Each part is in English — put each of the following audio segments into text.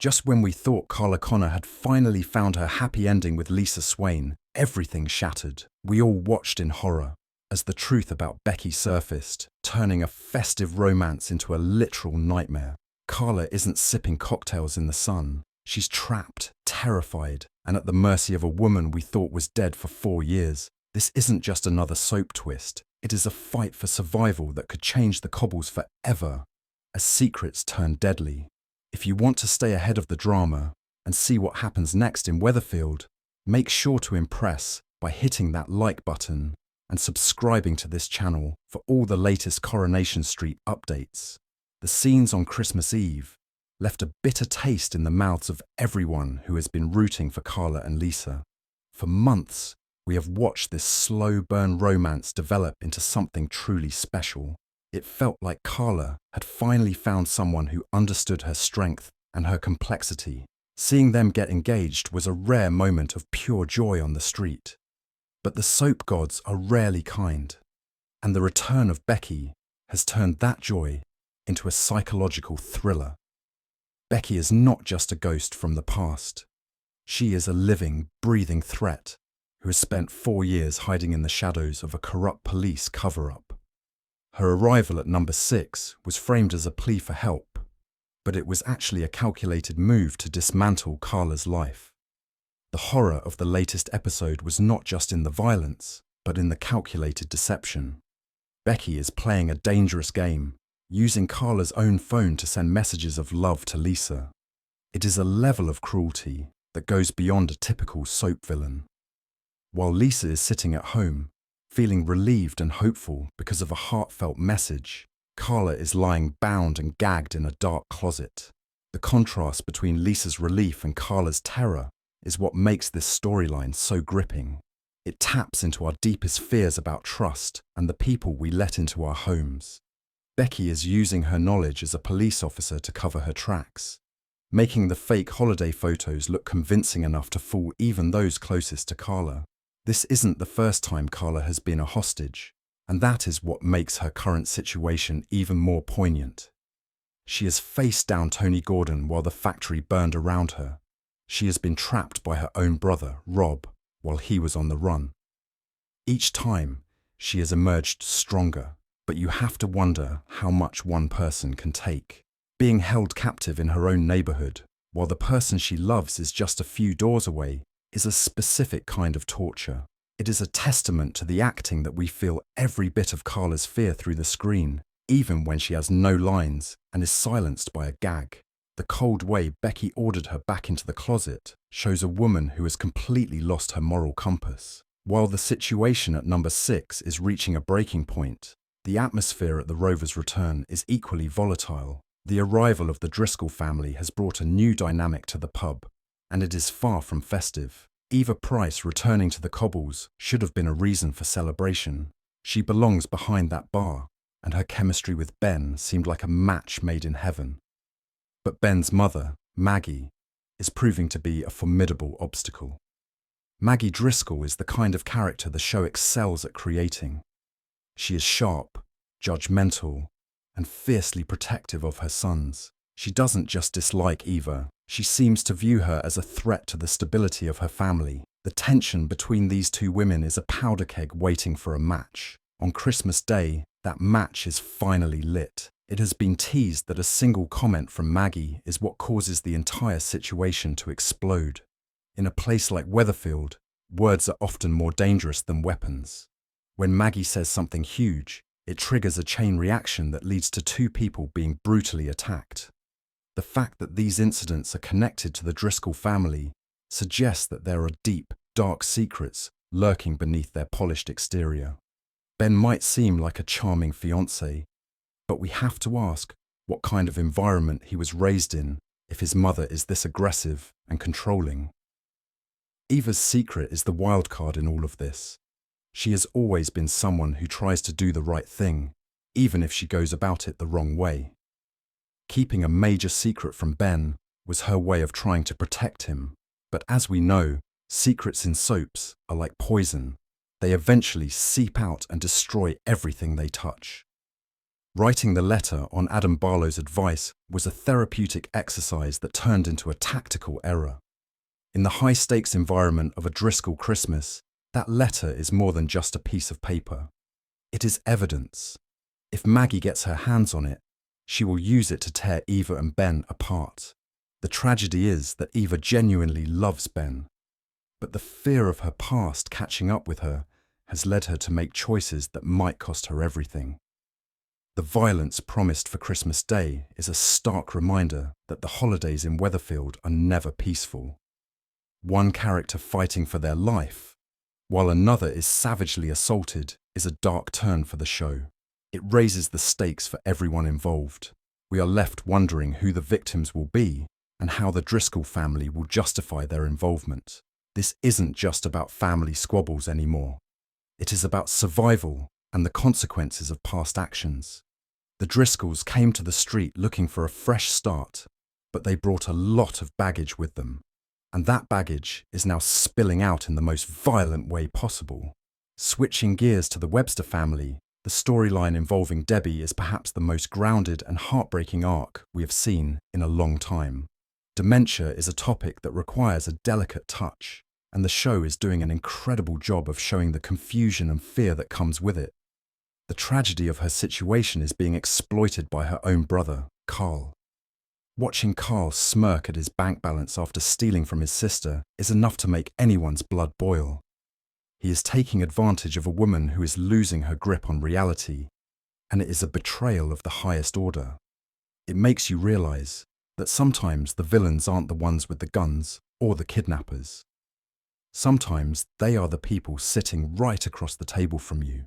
Just when we thought Carla Connor had finally found her happy ending with Lisa Swain, everything shattered. We all watched in horror as the truth about Becky surfaced, turning a festive romance into a literal nightmare. Carla isn't sipping cocktails in the sun. She's trapped, terrified, and at the mercy of a woman we thought was dead for 4 years. This isn't just another soap twist. It is a fight for survival that could change the cobbles forever, as secrets turn deadly. If you want to stay ahead of the drama and see what happens next in Weatherfield, make sure to impress by hitting that like button and subscribing to this channel for all the latest Coronation Street updates. The scenes on Christmas Eve left a bitter taste in the mouths of everyone who has been rooting for Carla and Lisa. For months, we have watched this slow burn romance develop into something truly special. It felt like Carla had finally found someone who understood her strength and her complexity. Seeing them get engaged was a rare moment of pure joy on the street. But the soap gods are rarely kind, and the return of Becky has turned that joy into a psychological thriller. Becky is not just a ghost from the past. She is a living, breathing threat who has spent 4 years hiding in the shadows of a corrupt police cover-up. Her arrival at number 6 was framed as a plea for help, but it was actually a calculated move to dismantle Carla's life. The horror of the latest episode was not just in the violence, but in the calculated deception. Becky is playing a dangerous game, using Carla's own phone to send messages of love to Lisa. It is a level of cruelty that goes beyond a typical soap villain. While Lisa is sitting at home, feeling relieved and hopeful because of a heartfelt message, Carla is lying bound and gagged in a dark closet. The contrast between Lisa's relief and Carla's terror is what makes this storyline so gripping. It taps into our deepest fears about trust and the people we let into our homes. Becky is using her knowledge as a police officer to cover her tracks, making the fake holiday photos look convincing enough to fool even those closest to Carla. This isn't the first time Carla has been a hostage, and that is what makes her current situation even more poignant. She has faced down Tony Gordon while the factory burned around her. She has been trapped by her own brother, Rob, while he was on the run. Each time, she has emerged stronger, but you have to wonder how much one person can take. Being held captive in her own neighborhood, while the person she loves is just a few doors away, is a specific kind of torture. It is a testament to the acting that we feel every bit of Carla's fear through the screen, even when she has no lines and is silenced by a gag. The cold way Becky ordered her back into the closet shows a woman who has completely lost her moral compass. While the situation at number 6 is reaching a breaking point, the atmosphere at the Rovers' return is equally volatile. The arrival of the Driscoll family has brought a new dynamic to the pub, and it is far from festive. Eva Price returning to the cobbles should have been a reason for celebration. She belongs behind that bar, and her chemistry with Ben seemed like a match made in heaven. But Ben's mother, Maggie, is proving to be a formidable obstacle. Maggie Driscoll is the kind of character the show excels at creating. She is sharp, judgmental, and fiercely protective of her sons. She doesn't just dislike Eva, she seems to view her as a threat to the stability of her family. The tension between these two women is a powder keg waiting for a match. On Christmas Day, that match is finally lit. It has been teased that a single comment from Maggie is what causes the entire situation to explode. In a place like Weatherfield, words are often more dangerous than weapons. When Maggie says something huge, it triggers a chain reaction that leads to 2 people being brutally attacked. The fact that these incidents are connected to the Driscoll family suggests that there are deep, dark secrets lurking beneath their polished exterior. Ben might seem like a charming fiancé, but we have to ask what kind of environment he was raised in if his mother is this aggressive and controlling. Eva's secret is the wild card in all of this. She has always been someone who tries to do the right thing, even if she goes about it the wrong way. Keeping a major secret from Ben was her way of trying to protect him, but as we know, secrets in soaps are like poison. They eventually seep out and destroy everything they touch. Writing the letter on Adam Barlow's advice was a therapeutic exercise that turned into a tactical error. In the high-stakes environment of a Driscoll Christmas, that letter is more than just a piece of paper. It is evidence. If Maggie gets her hands on it, she will use it to tear Eva and Ben apart. The tragedy is that Eva genuinely loves Ben, but the fear of her past catching up with her has led her to make choices that might cost her everything. The violence promised for Christmas Day is a stark reminder that the holidays in Weatherfield are never peaceful. One character fighting for their life, while another is savagely assaulted, is a dark turn for the show. It raises the stakes for everyone involved. We are left wondering who the victims will be and how the Driscoll family will justify their involvement. This isn't just about family squabbles anymore. It is about survival and the consequences of past actions. The Driscolls came to the street looking for a fresh start, but they brought a lot of baggage with them. And that baggage is now spilling out in the most violent way possible. Switching gears to the Webster family, the storyline involving Debbie is perhaps the most grounded and heartbreaking arc we have seen in a long time. Dementia is a topic that requires a delicate touch, and the show is doing an incredible job of showing the confusion and fear that comes with it. The tragedy of her situation is being exploited by her own brother, Carl. Watching Carl smirk at his bank balance after stealing from his sister is enough to make anyone's blood boil. He is taking advantage of a woman who is losing her grip on reality, and it is a betrayal of the highest order. It makes you realize that sometimes the villains aren't the ones with the guns or the kidnappers. Sometimes they are the people sitting right across the table from you.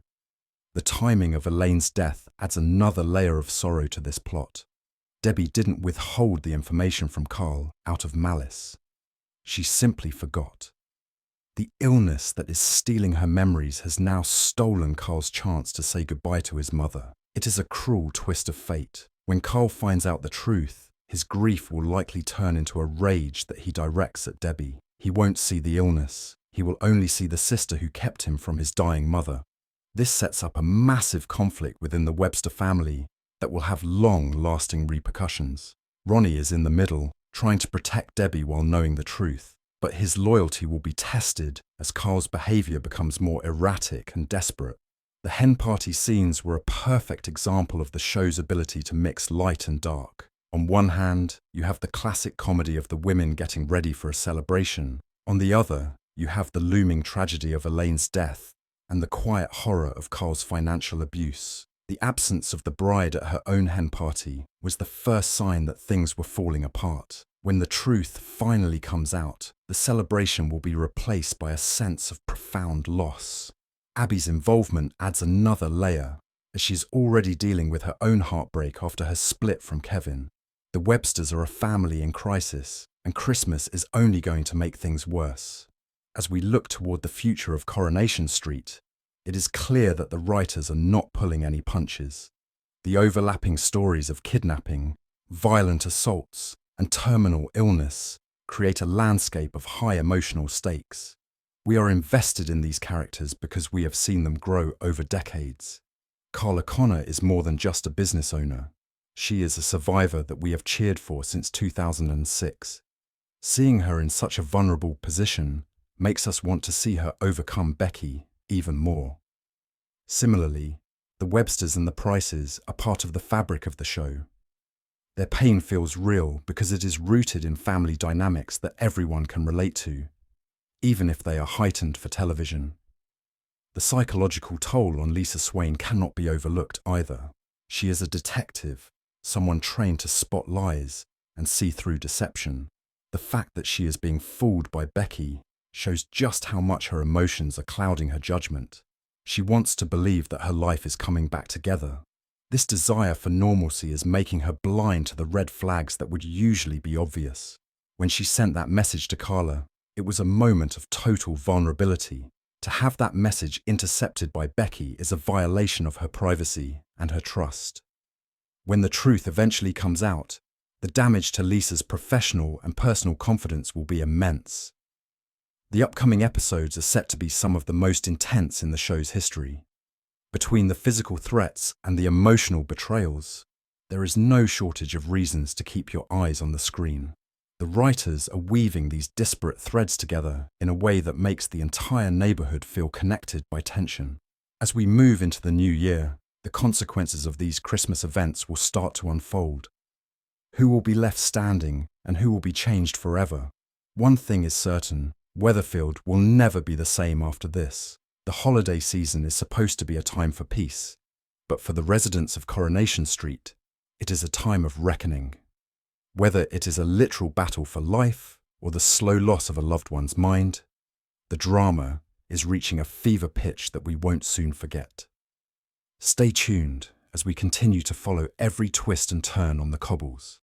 The timing of Elaine's death adds another layer of sorrow to this plot. Debbie didn't withhold the information from Carl out of malice. She simply forgot. The illness that is stealing her memories has now stolen Carl's chance to say goodbye to his mother. It is a cruel twist of fate. When Carl finds out the truth, his grief will likely turn into a rage that he directs at Debbie. He won't see the illness. He will only see the sister who kept him from his dying mother. This sets up a massive conflict within the Webster family that will have long-lasting repercussions. Ronnie is in the middle, trying to protect Debbie while knowing the truth, but his loyalty will be tested as Carl's behaviour becomes more erratic and desperate. The hen party scenes were a perfect example of the show's ability to mix light and dark. On one hand, you have the classic comedy of the women getting ready for a celebration. On the other, you have the looming tragedy of Elaine's death and the quiet horror of Carl's financial abuse. The absence of the bride at her own hen party was the first sign that things were falling apart. When the truth finally comes out, the celebration will be replaced by a sense of profound loss. Abby's involvement adds another layer, as she's already dealing with her own heartbreak after her split from Kevin. The Websters are a family in crisis, and Christmas is only going to make things worse. As we look toward the future of Coronation Street, it is clear that the writers are not pulling any punches. The overlapping stories of kidnapping, violent assaults, and terminal illness create a landscape of high emotional stakes. We are invested in these characters because we have seen them grow over decades. Carla Connor is more than just a business owner. She is a survivor that we have cheered for since 2006. Seeing her in such a vulnerable position makes us want to see her overcome Becky even more. Similarly, the Websters and the Prices are part of the fabric of the show. Their pain feels real because it is rooted in family dynamics that everyone can relate to, even if they are heightened for television. The psychological toll on Lisa Swain cannot be overlooked either. She is a detective, someone trained to spot lies and see through deception. The fact that she is being fooled by Becky shows just how much her emotions are clouding her judgment. She wants to believe that her life is coming back together. This desire for normalcy is making her blind to the red flags that would usually be obvious. When she sent that message to Carla, it was a moment of total vulnerability. To have that message intercepted by Becky is a violation of her privacy and her trust. When the truth eventually comes out, the damage to Lisa's professional and personal confidence will be immense. The upcoming episodes are set to be some of the most intense in the show's history. Between the physical threats and the emotional betrayals, there is no shortage of reasons to keep your eyes on the screen. The writers are weaving these disparate threads together in a way that makes the entire neighborhood feel connected by tension. As we move into the new year, the consequences of these Christmas events will start to unfold. Who will be left standing and who will be changed forever? One thing is certain, Weatherfield will never be the same after this. The holiday season is supposed to be a time for peace, but for the residents of Coronation Street, it is a time of reckoning. Whether it is a literal battle for life or the slow loss of a loved one's mind, the drama is reaching a fever pitch that we won't soon forget. Stay tuned as we continue to follow every twist and turn on the cobbles.